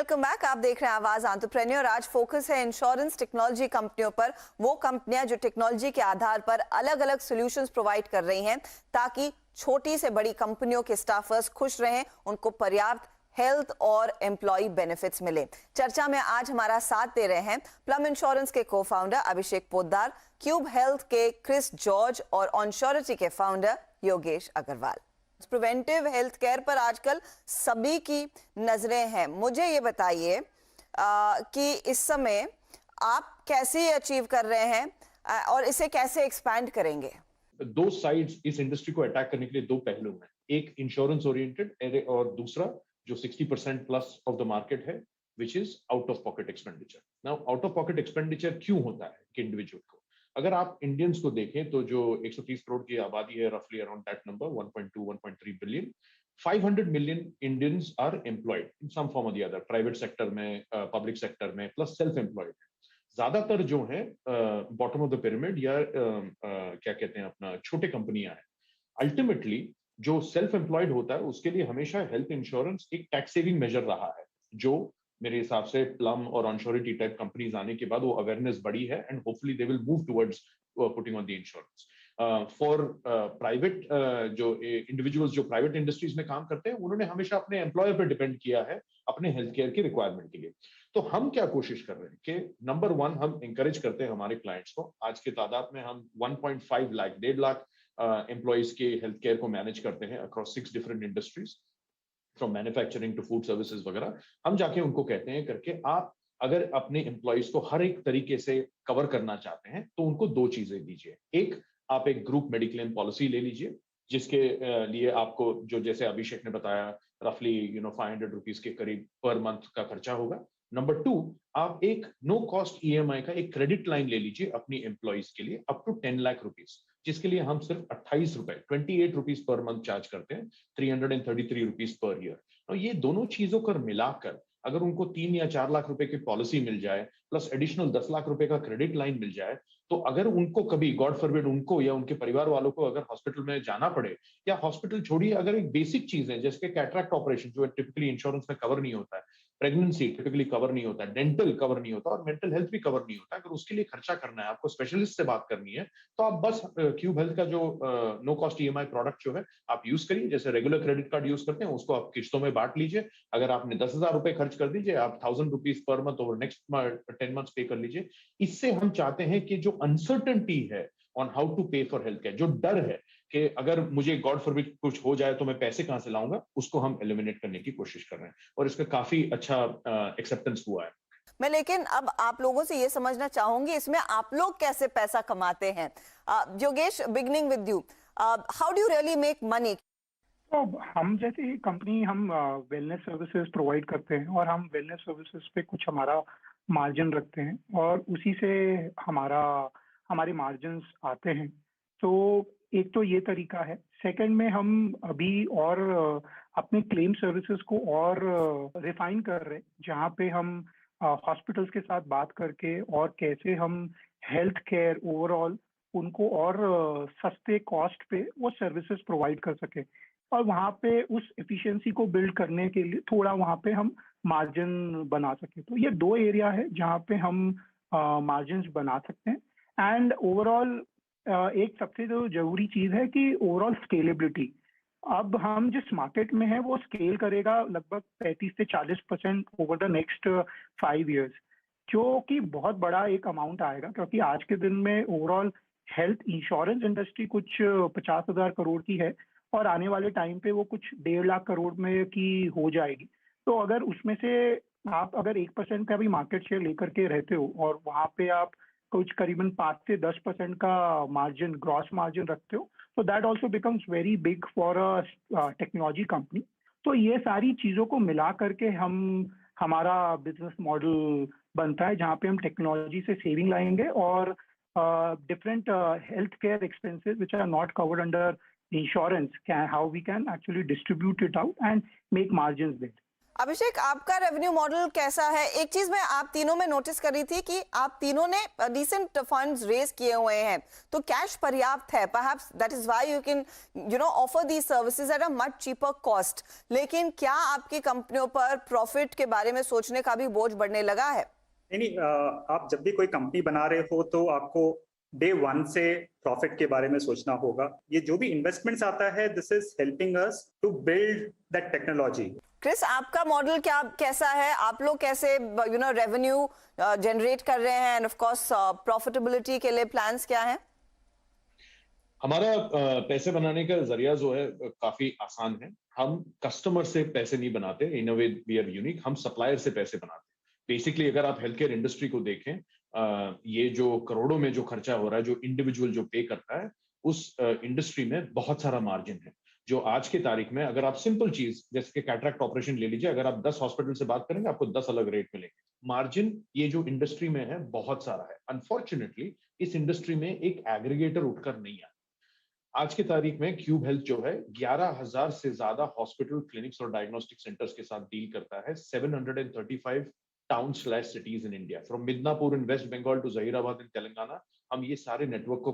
Welcome back. आप देख रहे हैं आवाज एंटरप्रेन्योर। आज फोकस है इंश्योरेंस टेक्नोलॉजी कंपनियों पर। वो कंपनियां जो टेक्नोलॉजी के आधार पर अलग अलग सॉल्यूशंस प्रोवाइड कर रही हैं ताकि छोटी से बड़ी कंपनियों के स्टाफर्स खुश रहें, उनको पर्याप्त हेल्थ और एम्प्लॉय बेनिफिट्स मिले। चर्चा में आज हमारा साथ दे रहे हैं प्लम इंश्योरेंस के cofounder Abhishek Poddar, Cube health के क्रिस जॉर्ज और ऑनश्योरिटी के founder Yogesh Agarwal. Preventive health care पर आजकल सभी की नजरें हैं। मुझे ये बताइए कि इस समय आप कैसे अचीव कर रहे हैं और इसे कैसे एक्सपैंड करेंगे? दो साइड्स इस इंडस्ट्री को अटैक करने के लिए दो पहलू हैं, एक इंश्योरेंस ओरिएंटेड और दूसरा जो 60% प्लस ऑफ द मार्केट है, which is out of pocket expenditure. Now out of pocket expenditure क्यों होता है कि इंडिविजुअल को, अगर आप इंडियंस को देखें तो जो 130 करोड़ की आबादी है, रफली around that number 1.2 1.3 billion, 500 million Indians are employed in some form or the other, private sector में, पब्लिक सेक्टर में, प्लस सेल्फ एम्प्लॉयड। ज्यादातर जो है बॉटम ऑफ द पिरामिड या क्या कहते हैं अपना छोटे कंपनियां हैं। अल्टीमेटली जो सेल्फ एम्प्लॉयड होता है उसके लिए हमेशा हेल्थ इंश्योरेंस एक टैक्स सेविंग मेजर रहा है, जो मेरे हिसाब से प्लम और ऑनश्योरिटी टाइप कंपनीज आने के बाद वो अवेयरनेस बढ़ी है and hopefully they will move towards putting on the insurance. For private जो इंडिविजुअल्स जो प्राइवेट इंडस्ट्रीज में काम करते हैं, उन्होंने हमेशा अपने एम्प्लॉयर पर डिपेंड किया है अपने हेल्थ केयर की रिक्वायरमेंट के लिए। तो हम क्या कोशिश कर रहे हैं कि नंबर वन, हम इंकरेज करते हैं हमारे क्लाइंट्स को। आज के तादाद में हम 1.5 लाख 1.5 लाख एम्प्लॉइज के हेल्थ केयर को मैनेज करते हैं across 6 different industries, from manufacturing to food services वगैरह। हम जाके उनको कहते हैं करके, आप अगर अपने एम्प्लॉइज को हर एक तरीके से कवर करना चाहते हैं तो उनको दो चीजें दीजिए। एक, आप एक ग्रुप मेडिक्लेम पॉलिसी ले लीजिए, जिसके लिए आपको, जो जैसे अभिषेक ने बताया, रफली 500 रुपीज के करीब पर मंथ का खर्चा होगा। नंबर टू, आप एक नो कॉस्ट ईएमआई का एक क्रेडिट लाइन ले लीजिए अपनी एम्प्लॉइज के लिए अप टू 10 लाख रुपीज, जिसके लिए हम सिर्फ 28 रुपए 28 रुपीज पर मंथ चार्ज करते हैं, 333 रुपीज पर ईयर। और ये दोनों चीजों कर मिलाकर अगर उनको 3 या 4 लाख रुपए की पॉलिसी मिल जाए, प्लस एडिशनल 10 लाख रुपए का क्रेडिट लाइन मिल जाए, तो अगर उनको कभी गॉड फॉरबिड उनको या उनके परिवार वालों को अगर हॉस्पिटल में जाना पड़े, या हॉस्पिटल छोड़िए, अगर एक बेसिक चीज है जैसे कैटरैक्ट ऑपरेशन जो टिपिकली इंश्योरेंस में कवर नहीं होता है, प्रेगनेंसी टिपिकली कवर नहीं होता है, डेंटल कवर नहीं होता और मेंटल हेल्थ भी कवर नहीं होता, अगर उसके लिए खर्चा करना है, आपको स्पेशलिस्ट से बात करनी है, तो आप बस क्यूब हेल्थ का जो नो कॉस्ट ईएमआई प्रोडक्ट जो है आप यूज करिए। जैसे रेगुलर क्रेडिट कार्ड यूज करते हैं, उसको आप किस्तों में बांट लीजिए। अगर आपने 10,000 रुपए खर्च कर दीजिए, आप 1,000 rupees per month over next 10 months पे कर लीजिए। इससे हम चाहते हैं कि जो अनसर्टेनिटी है ऑन हाउ टू पे फॉर हेल्थ केयर, जो डर है कि अगर मुझे गॉड फॉरबिड कुछ हो जाए तो मैं पैसे कहां से लाऊंगा, उसको हम एलिमिनेट करने की कोशिश कर रहे हैं और इसका काफी अच्छा एक्सेप्टेंस हुआ है। मैं लेकिन अब आप लोगों से ये समझना चाहूंगी, इसमें आप लोग कैसे पैसा कमाते हैं? Yogesh, beginning with you, how do you really make money? तो हम जैसे कंपनी हम वेलनेस सर्विसेज प्रोवाइड करते हैं और हम वेलनेस सर्विसेज पे कुछ हमारा मार्जिन रखते हैं और उसी से हमारे मार्जिन्स आते हैं। तो एक तो ये तरीका है। सेकंड में हम अभी और अपने क्लेम सर्विसेज को और रिफाइन कर रहे हैं, जहाँ पे हम हॉस्पिटल्स के साथ बात करके और कैसे हम हेल्थ केयर ओवरऑल उनको और सस्ते कॉस्ट पे वो सर्विसेज प्रोवाइड कर सके, और वहाँ पे उस एफिशिएंसी को बिल्ड करने के लिए थोड़ा वहाँ पे हम मार्जिन बना सके। तो ये दो एरिया है जहाँ पे हम मार्जिन बना सकते हैं। एंड ओवरऑल एक सबसे जो जरूरी चीज है कि ओवरऑल स्केलेबिलिटी। अब हम जिस मार्केट में है वो स्केल करेगा लगभग 35 से 40% ओवर द नेक्स्ट 5 years, जो कि बहुत बड़ा एक अमाउंट आएगा, क्योंकि आज के दिन में ओवरऑल हेल्थ इंश्योरेंस इंडस्ट्री कुछ 50,000 करोड़ की है और आने वाले टाइम पे वो कुछ 1.5 लाख करोड़ में की हो जाएगी। तो अगर उसमें से आप अगर 1% का भी मार्केट शेयर लेकर के रहते हो और वहाँ पे आप कुछ करीबन 5 से 10% का मार्जिन, ग्रॉस मार्जिन रखते हो, तो that also becomes very big for a technology company. तो ये सारी चीज़ों को मिला करके हमारा बिजनेस मॉडल बनता है, जहाँ पे हम टेक्नोलॉजी से सेविंग लाएंगे और different healthcare expenses which are not covered under insurance, how we can actually distribute it out and make margins there. अभिषेक, आपका रेवेन्यू मॉडल कैसा है? एक चीज मैं आप तीनों में नोटिस कर रही थी कि आप तीनों ने डिसेंट फंड्स रेज किए हुए हैं, तो कैश पर्याप्त है। Perhaps that is why you can offer these services at a much cheaper cost. लेकिन क्या आपकी कंपनियों पर प्रॉफिट के बारे में सोचने का भी बोझ बढ़ने लगा है? नहीं, आप जब भी कोई कंपनी बना रहे हो तो आपको डे वन से प्रॉफिट के बारे में सोचना होगा। ये जो भी इन्वेस्टमेंट्स आता है, this is helping us to build that technology. Chris, आपका मॉडल कैसा है? आप लोग कैसे रेवेन्यू जनरेट कर रहे हैं, एंड ऑफ कोर्स प्रॉफिटेबिलिटी के लिए प्लान्स क्या हैं? हमारा पैसे बनाने का जरिया जो है काफी आसान है। हम कस्टमर से पैसे नहीं बनाते, इन अ वे वी आर यूनिक। हम सप्लायर से पैसे बनाते हैं। बेसिकली अगर आप हेल्थ केयर इंडस्ट्री को देखें, ये जो करोड़ों में जो खर्चा हो रहा है, जो इंडिविजुअल जो पे करता है, उस इंडस्ट्री में बहुत सारा मार्जिन है। जो आज के तारीख में अगर आप सिंपल चीज जैसे कि कैटरैक्ट ऑपरेशन ले लीजिए, अगर आप 10 हॉस्पिटल से बात करेंगे आपको 10 अलग रेट मिलेंगे। मार्जिन ये जो इंडस्ट्री में है बहुत सारा है। अनफॉर्चुनेटली इस इंडस्ट्री में एक एग्रीगेटर उठकर नहीं आया। आज की तारीख में क्यूब हेल्थ जो है 11,000 से ज्यादा हॉस्पिटल, क्लिनिक्स और डायग्नोस्टिक सेंटर्स के साथ डील करता है। 735 town cities in India, from Midnapore in West Bengal to Zaheerabad in Telangana. हम ये सारे नेटवर्क को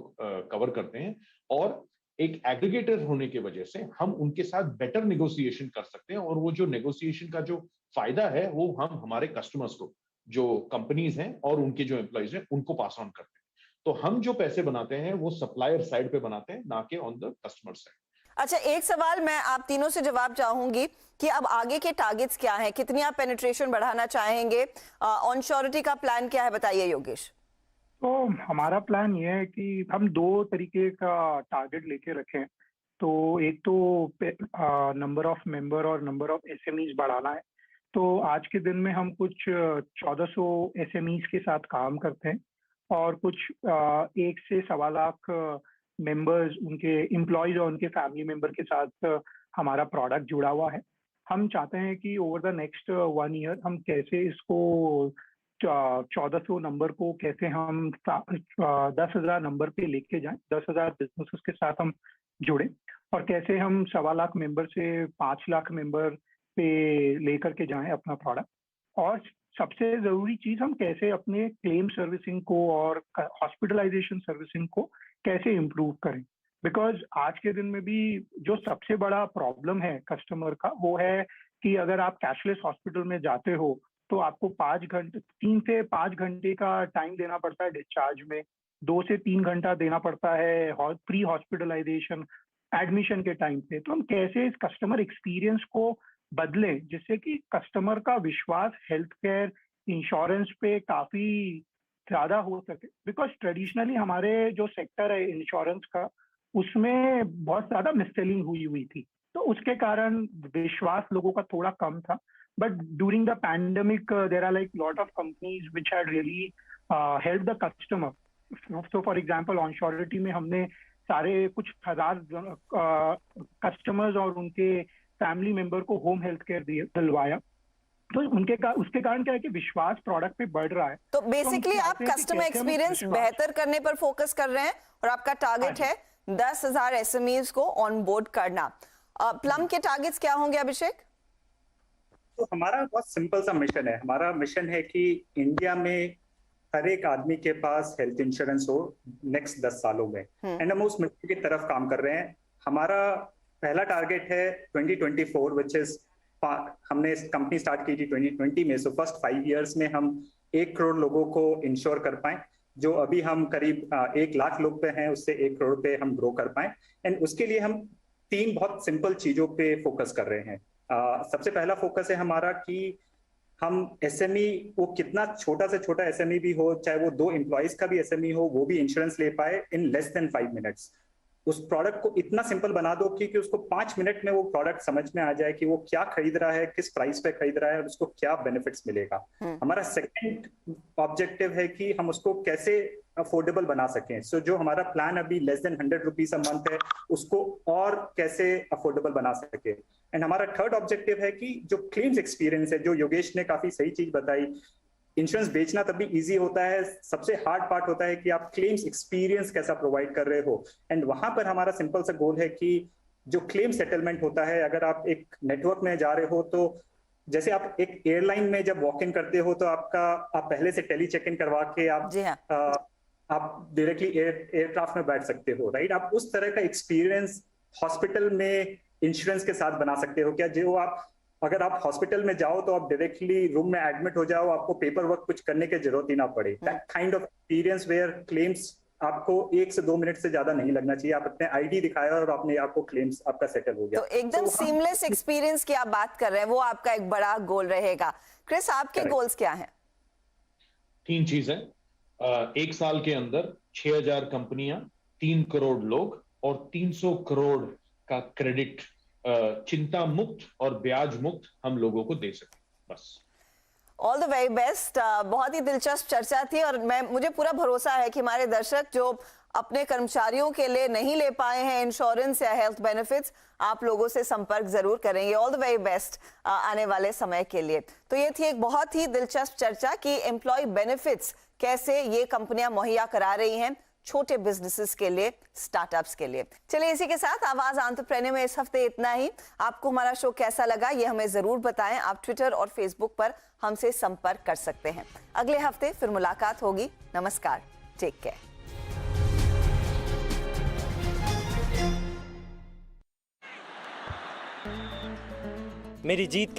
कवर करते हैं, और एक एग्रीगेटर होने की वजह से हम उनके साथ बेटर नेगोशिएशन कर सकते हैं। और वो जो नेगोशिएशन का जो फायदा है वो हम हमारे कस्टमर्स को, जो कंपनीज हैं और उनके जो एम्प्लॉइज हैं, उनको पास ऑन करते हैं। तो हम जो पैसे बनाते हैं वो सप्लायर साइड पे बनाते हैं, ना कि ऑन द कस्टमर साइड। अच्छा, एक सवाल मैं आप तीनों से जवाब चाहूंगी कि अब आगे के टारगेट्स क्या हैं? कितनी आप पेनिट्रेशन बढ़ाना चाहेंगे? ऑनश्योरिटी का प्लान क्या है, बताइए योगेश। तो हमारा प्लान ये है कि हम दो तरीके का टारगेट लेके रखें। तो एक तो नंबर ऑफ मेंबर और नंबर ऑफ एसएमईज बढ़ाना है। तो आज के दिन में हम कुछ 1400 एसएमईज के साथ काम करते हैं, और कुछ 1 से सवा लाख मेंबर्स, उनके एम्प्लॉयज और उनके फैमिली मेंबर के साथ हमारा प्रोडक्ट जुड़ा हुआ है। हम चाहते हैं कि ओवर द नेक्स्ट 1 ईयर हम कैसे इसको 1400 नंबर को कैसे हम 10,000 नंबर पे लेके जाएं, 10,000 बिजनेसेस के साथ हम जुड़े, और कैसे हम 1.25 लाख मेंबर से 5 लाख मेंबर पे लेकर के जाएं अपना प्रोडक्ट। और सबसे जरूरी चीज, हम कैसे अपने क्लेम सर्विसिंग को और हॉस्पिटलाइजेशन सर्विसिंग को कैसे इम्प्रूव करें। बिकॉज आज के दिन में भी जो सबसे बड़ा प्रॉब्लम है कस्टमर का, वो है कि अगर आप कैशलेस हॉस्पिटल में जाते हो तो आपको 3 से 5 घंटे का टाइम देना पड़ता है डिस्चार्ज में, 2 से 3 घंटा देना पड़ता है प्री हॉस्पिटलाइजेशन एडमिशन के टाइम पे। तो हम कैसे इस कस्टमर एक्सपीरियंस को बदलें जिससे कि कस्टमर का विश्वास हेल्थ केयर इंश्योरेंस पे काफी ज्यादा हो सके। बिकॉज ट्रेडिशनली हमारे जो सेक्टर है इंश्योरेंस का, उसमें बहुत ज्यादा मिससेलिंग हुई थी, तो उसके कारण विश्वास लोगों का थोड़ा कम था। But during the pandemic, there are like lot of companies which had really helped the customer. So for example, Onsurity में हमने सारे कुछ 1000 कस्टमर्स और उनके फैमिली मेंबर को होम हेल्थ केयर दिलवाया। तो उसके कारण क्या है कि विश्वास प्रोडक्ट पे बढ़ रहा है। तो बेसिकली आप कस्टमर एक्सपीरियंस बेहतर करने पर फोकस कर रहे हैं, और आपका टारगेट है 10,000 एसएमईज को ऑन बोर्ड करना। प्लम के टारगेट्स क्या होंगे अभिषेक? तो हमारा बहुत सिंपल सा मिशन है। हमारा मिशन है कि इंडिया में हर एक आदमी के पास हेल्थ इंश्योरेंस हो नेक्स्ट 10 सालों में, एंड हम उस मिशन की तरफ काम कर रहे हैं। हमारा पहला टारगेट है 2024, विच इज, हमने कंपनी स्टार्ट की थी 2020 में। सो फर्स्ट 5 इयर्स में हम 1 करोड़ लोगों को इंश्योर कर पाए। जो अभी हम करीब 1 लाख लोग पे हैं, उससे 1 करोड़ पे हम ग्रो कर पाए। एंड उसके लिए हम 3 बहुत सिंपल चीजों पे फोकस कर रहे हैं। सबसे पहला फोकस है हमारा कि हम एसएमई, वो कितना छोटा से छोटा एसएमई भी हो, चाहे वो 2 एम्प्लॉइज का भी एसएमई हो, वो भी इंश्योरेंस ले पाए इन लेस देन 5 मिनट्स। उस प्रोडक्ट को इतना सिंपल बना दो कि उसको 5 मिनट में वो प्रोडक्ट समझ में आ जाए कि वो क्या खरीद रहा है, किस प्राइस पे खरीद रहा है और उसको क्या बेनिफिट्स मिलेगा। हमारा सेकंड ऑब्जेक्टिव है कि हम उसको कैसे अफोर्डेबल बना सकें। सो जो हमारा प्लान अभी less than 100 rupees a month है, उसको और कैसे अफोर्डेबल बना सके। एंड हमारा थर्ड ऑब्जेक्टिव है कि जो क्लेम्स एक्सपीरियंस है, जो योगेश ने काफी सही चीज बताई, इंश्योरेंस बेचना तभी इजी होता है, सबसे हार्ड पार्ट होता है कि आप क्लेम्स एक्सपीरियंस कैसा प्रोवाइड कर रहे हो। एंड वहां पर हमारा सिंपल सा गोल है कि जो क्लेम सेटलमेंट होता है, अगर आप एक नेटवर्क में जा रहे हो तो जैसे आप एक एयरलाइन में जब वॉक इन करते हो तो आप पहले से टेली चेक इन करवा के आप जी हाँ। आप डायरेक्टली एयरक्राफ्ट में बैठ सकते हो, राइट? आप उस तरह का एक्सपीरियंस हॉस्पिटल में इंश्योरेंस के साथ बना सकते हो क्या? जो आप अगर आप हॉस्पिटल में जाओ तो आप डायरेक्टली रूम में एडमिट हो जाओ, आपको पेपर वर्क कुछ करने की जरूरत ही ना पड़े। That kind of experience where claims आपको 1 से 2 मिनट से ज्यादा नहीं लगना चाहिए। आप अपने आईडी दिखाया और अपने आपको क्लेम्स आपका सेटल हो गया। तो एकदम सीमलेस एक्सपीरियंस की आप बात कर रहे हैं, वो आपका एक बड़ा गोल रहेगा। क्रिस, आपके गोल्स क्या हैं? 3 चीजें। 1 साल के अंदर 6000 कंपनियां, 3 करोड़ लोग और 300 करोड़ का क्रेडिट चिंता मुक्त और ब्याज मुक्त हम लोगों को दे सकें, बस। All the very best. बहुत ही दिलचस्प चर्चा थी और मुझे पूरा भरोसा है कि हमारे दर्शक जो अपने कर्मचारियों के लिए नहीं ले पाए हैं इंश्योरेंस या हेल्थ बेनिफिट्स, आप लोगों से संपर्क जरूर करेंगे। ऑल द वेरी बेस्ट आने वाले समय के लिए। तो ये थी एक बहुत ही दिलचस्प चर्चा कि एम्प्लॉय बेनिफिट्स कैसे ये कंपनियां मुहैया करा रही हैं छोटे बिजनेसेस के लिए, स्टार्टअप्स के लिए। चलिए, इसी के साथ आवाज एंटरप्रेन्योर में इस हफ्ते इतना ही। आपको हमारा शो कैसा लगा ये हमें जरूर बताएं। आप ट्विटर और फेसबुक पर हमसे संपर्क कर सकते हैं। अगले हफ्ते फिर मुलाकात होगी। नमस्कार, टेक केयर। मेरी जीत